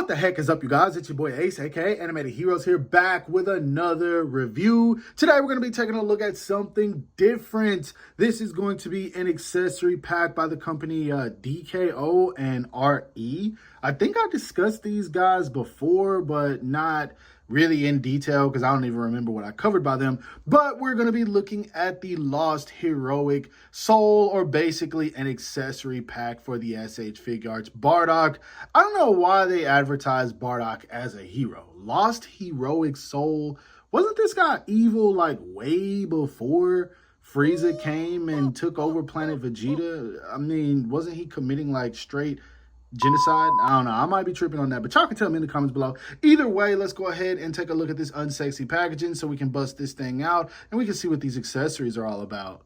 What the heck is up, you guys? It's your boy Ace, aka Animated Heroes, here back with another review. Today we're going to be taking a look at something different. This is going to be an accessory pack by the company DKO and RE. I think I discussed these guys before, but not really in detail because I don't even remember what I covered by them. But we're going to be looking at the Lost Heroic Soul, or basically an accessory pack for the SH Figuarts Bardock. I don't know why they advertise Bardock as a hero. Lost Heroic Soul, wasn't this guy evil like way before Frieza came and took over planet Vegeta? I mean, wasn't he committing like straight genocide? I don't know. I might be tripping on that, but y'all can tell me in the comments below. Either way, let's go ahead and take a look at this unsexy packaging so we can bust this thing out and we can see what these accessories are all about.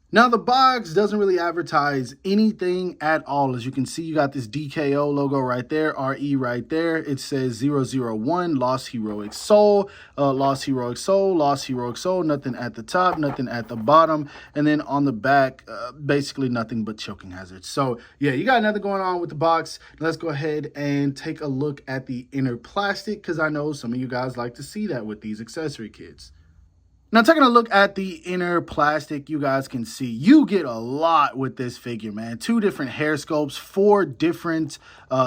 Now, the box doesn't really advertise anything at all. As you can see, you got this DKO logo right there, RE right there. It says 001, Lost Heroic Soul, Lost Heroic Soul, Lost Heroic Soul, nothing at the top, nothing at the bottom. And then on the back, basically nothing but choking hazards. So, yeah, you got nothing going on with the box. Let's go ahead and take a look at the inner plastic, because I know some of you guys like to see that with these accessory kits. Now, taking a look at the inner plastic, you guys can see you get a lot with this figure, man. 2 different hair sculpts, 4 different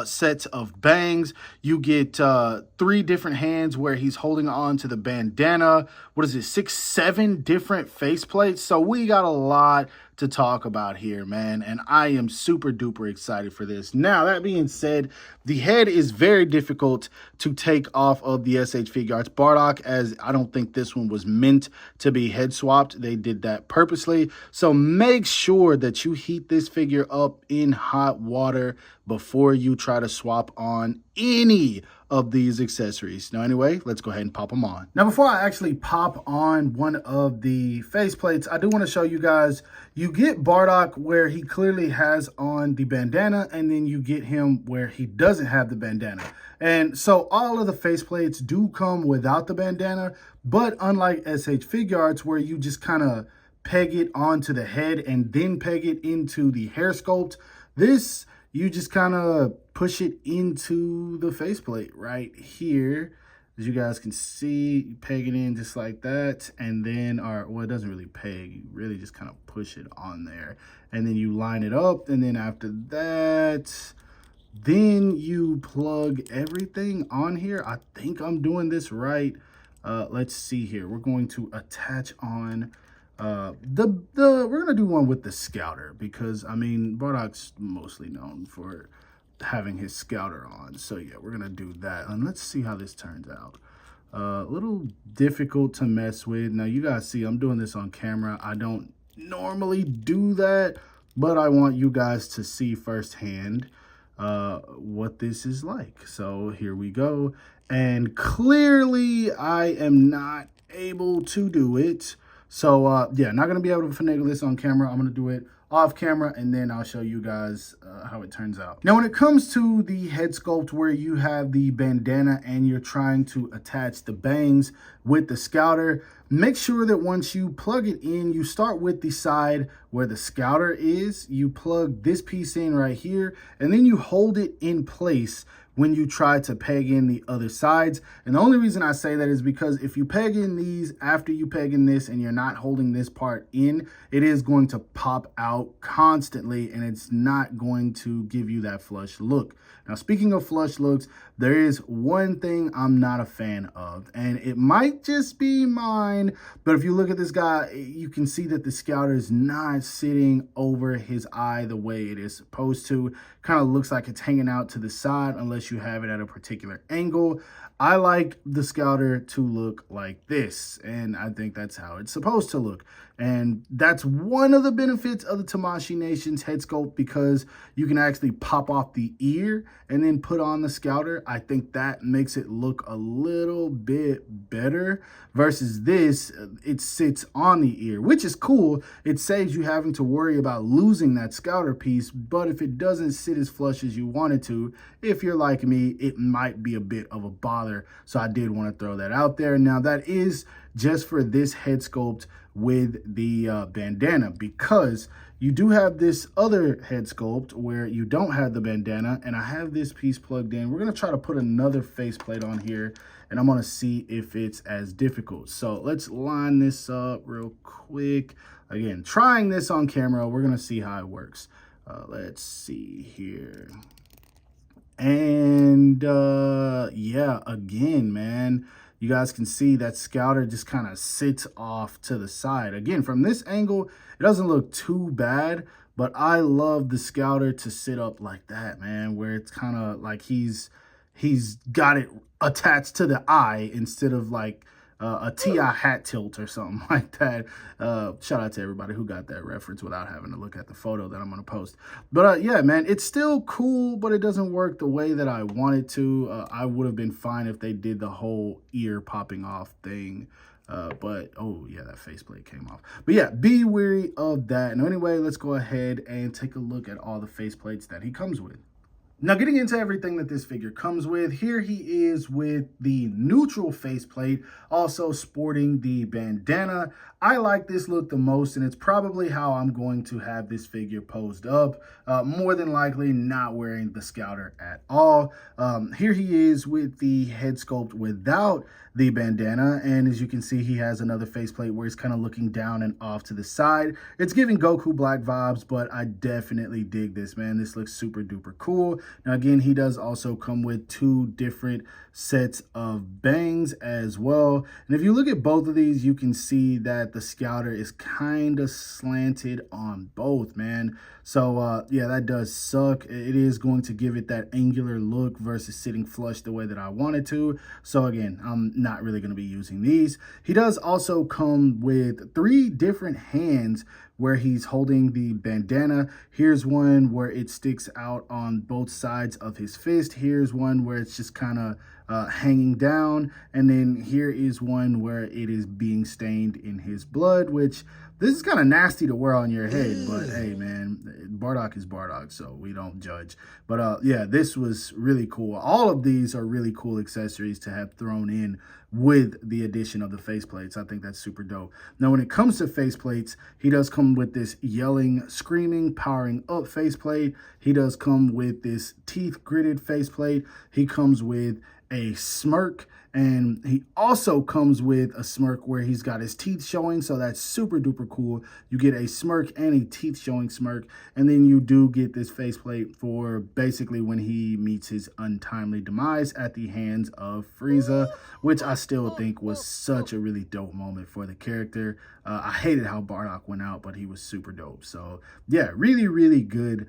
sets of bangs. You get 3 different hands where he's holding on to the bandana. What is it, 6, 7 different faceplates? So we got a lot to talk about here, man, and I am super duper excited for this. Now, that being said, the head is very difficult to take off of the SH Figuarts Bardock, as I don't think this one was meant to be head swapped. They did that purposely. So make sure that you heat this figure up in hot water before you try to swap on any of these accessories. Now, anyway, let's go ahead and pop them on. Now, before I actually pop on one of the faceplates, I do want to show you guys, you get Bardock where he clearly has on the bandana, and then you get him where he doesn't have the bandana. And so all of the faceplates do come without the bandana, but unlike SH Figuarts where you just kind of peg it onto the head and then peg it into the hair sculpt, this, you just kind of push it into the faceplate right here. As you guys can see, you peg it in just like that. And then, well, it doesn't really peg. You really just kind of push it on there. And then you line it up. And then after that, then you plug everything on here. I think I'm doing this right. Let's see here. We're going to attach on we're gonna do one with the scouter, because I mean Bardock's mostly known for having his scouter on. So yeah, we're gonna do that, and let's see how this turns out. A little difficult to mess with. Now you guys see I'm doing this on camera. I don't normally do that, but I want you guys to see firsthand what this is like. So here we go, and clearly I am not able to do it. So, yeah, not going to be able to finagle this on camera. I'm going to do it off camera, and then I'll show you guys how it turns out. Now, when it comes to the head sculpt where you have the bandana and you're trying to attach the bangs with the scouter, make sure that once you plug it in, you start with the side where the scouter is. You plug this piece in right here, and then you hold it in place when you try to peg in the other sides. And the only reason I say that is because if you peg in these after you peg in this and you're not holding this part in, it is going to pop out constantly, and it's not going to give you that flush look. Now, speaking of flush looks, there is one thing I'm not a fan of, and it might just be mine, but if you look at this guy, you can see that the scouter is not sitting over his eye the way it is supposed to. Kind of looks like it's hanging out to the side unless you have it at a particular angle. I like the scouter to look like this, and I think that's how it's supposed to look. And that's one of the benefits of the Tamashii Nation's head sculpt, because you can actually pop off the ear and then put on the scouter. I think that makes it look a little bit better versus this. It sits on the ear, which is cool. It saves you having to worry about losing that scouter piece, but if it doesn't sit as flush as you want it to, if you're like me, it might be a bit of a bother father. So I did want to throw that out there. Now that is just for this head sculpt with the bandana, because you do have this other head sculpt where you don't have the bandana, and I have this piece plugged in. We're going to try to put another faceplate on here, and I'm going to see if it's as difficult. So let's line this up real quick. Again, trying this on camera, we're going to see how it works. Let's see here. And yeah, again, man, you guys can see that scouter just kind of sits off to the side. Again, from this angle, it doesn't look too bad, but I love the scouter to sit up like that, man, where it's kind of like he's got it attached to the eye instead of like a TI hat tilt or something like that. Shout out to everybody who got that reference without having to look at the photo that I'm going to post. But yeah, man, it's still cool, but it doesn't work the way that I wanted to. I would have been fine if they did the whole ear popping off thing. But, oh, yeah, that faceplate came off. But, yeah, be wary of that. And anyway, let's go ahead and take a look at all the faceplates that he comes with. Now, getting into everything that this figure comes with, here he is with the neutral faceplate, also sporting the bandana. I like this look the most, and it's probably how I'm going to have this figure posed up. More than likely not wearing the scouter at all. Here he is with the head sculpt without the bandana, and as you can see, he has another faceplate where he's kind of looking down and off to the side. It's giving Goku Black vibes, but I definitely dig this, man. This looks super duper cool. Now again, he does also come with two different sets of bangs as well, and if you look at both of these, you can see that the scouter is kind of slanted on both, man. So yeah, that does suck. It is going to give it that angular look versus sitting flush the way that I wanted to. So again, I'm not really going to be using these. He does also come with 3 different hands where he's holding the bandana. Here's one where it sticks out on both sides of his fist. Here's one where it's just kind of hanging down. And then here is one where it is being stained in his blood, which this is kind of nasty to wear on your head, but hey, man, Bardock is Bardock, so we don't judge. But yeah, this was really cool. All of these are really cool accessories to have thrown in with the addition of the faceplates. I think that's super dope. Now, when it comes to faceplates, he does come with this yelling, screaming, powering up faceplate. He does come with this teeth gritted faceplate. He comes with a smirk, and he also comes with a smirk where he's got his teeth showing, so that's super duper cool. You get a smirk and a teeth showing smirk, and then you do get this faceplate for basically when he meets his untimely demise at the hands of Frieza, which I still think was such a really dope moment for the character. I hated how Bardock went out, but he was super dope. So yeah, really, really good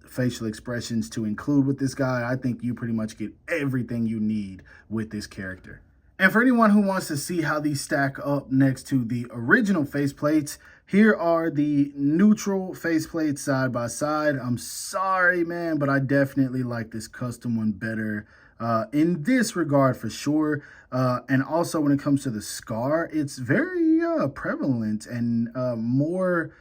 facial expressions to include with this guy. I think you pretty much get everything you need with this character. And for anyone who wants to see how these stack up next to the original faceplates, here are the neutral faceplates side by side. I'm sorry, man, but I definitely like this custom one better in this regard for sure. And also when it comes to the scar, it's very prevalent and more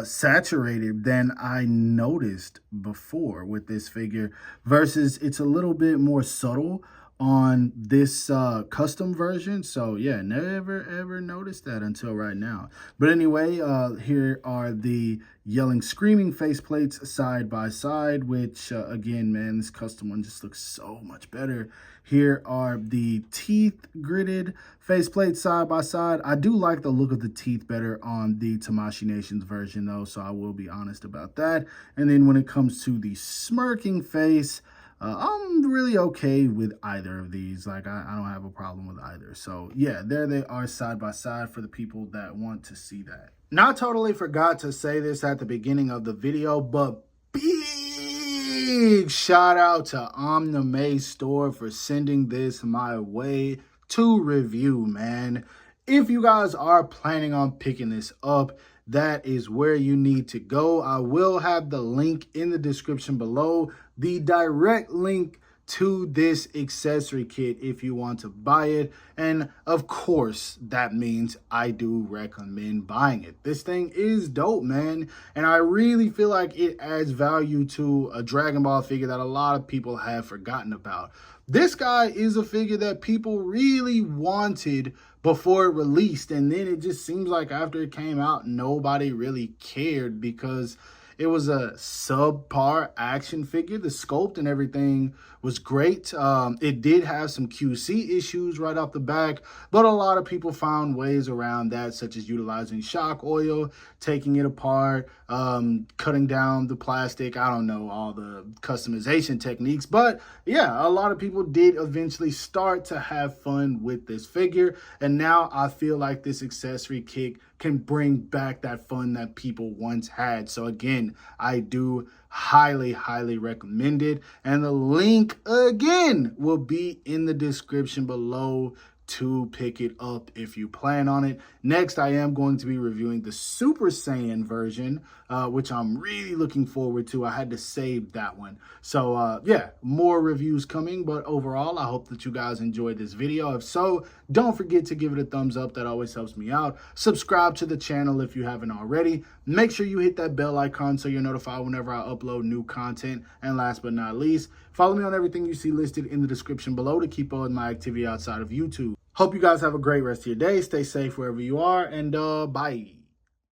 saturated than I noticed before with this figure, versus it's a little bit more subtle on this custom version. So yeah, never ever noticed that until right now. But anyway, here are the yelling, screaming faceplates side by side, which again, man, this custom one just looks so much better. Here are the teeth gritted faceplates side by side. I do like the look of the teeth better on the Tamashii Nations version though, so I will be honest about that. And then when it comes to the smirking face, I'm really okay with either of these. Like, I don't have a problem with either. So yeah, there they are side by side for the people that want to see that. Now, I totally forgot to say this at the beginning of the video, but big shout out to Omnime Store for sending this my way to review, man. If you guys are planning on picking this up, that is where you need to go. I will have the link in the description below. The direct link to this accessory kit if you want to buy it. And of course, that means I do recommend buying it. This thing is dope, man. And I really feel like it adds value to a Dragon Ball figure that a lot of people have forgotten about. This guy is a figure that people really wanted before it released, and then it just seems like after it came out, nobody really cared because it was a subpar action figure. The sculpt and everything was great. It did have some QC issues right off the back, but a lot of people found ways around that, such as utilizing shock oil, taking it apart, cutting down the plastic. I don't know all the customization techniques, but yeah, a lot of people did eventually start to have fun with this figure. And now I feel like this accessory kit can bring back that fun that people once had. So again, I do highly recommend it, and the link again will be in the description below to pick it up if you plan on it. Next, I am going to be reviewing the Super Saiyan version, which I'm really looking forward to. I had to save that one. So yeah, more reviews coming, but overall, I hope that you guys enjoyed this video. If so, don't forget to give it a thumbs up. That always helps me out. Subscribe to the channel if you haven't already. Make sure you hit that bell icon so you're notified whenever I upload new content. And last but not least, follow me on everything you see listed in the description below to keep up with my activity outside of YouTube. Hope you guys have a great rest of your day. Stay safe wherever you are, and bye.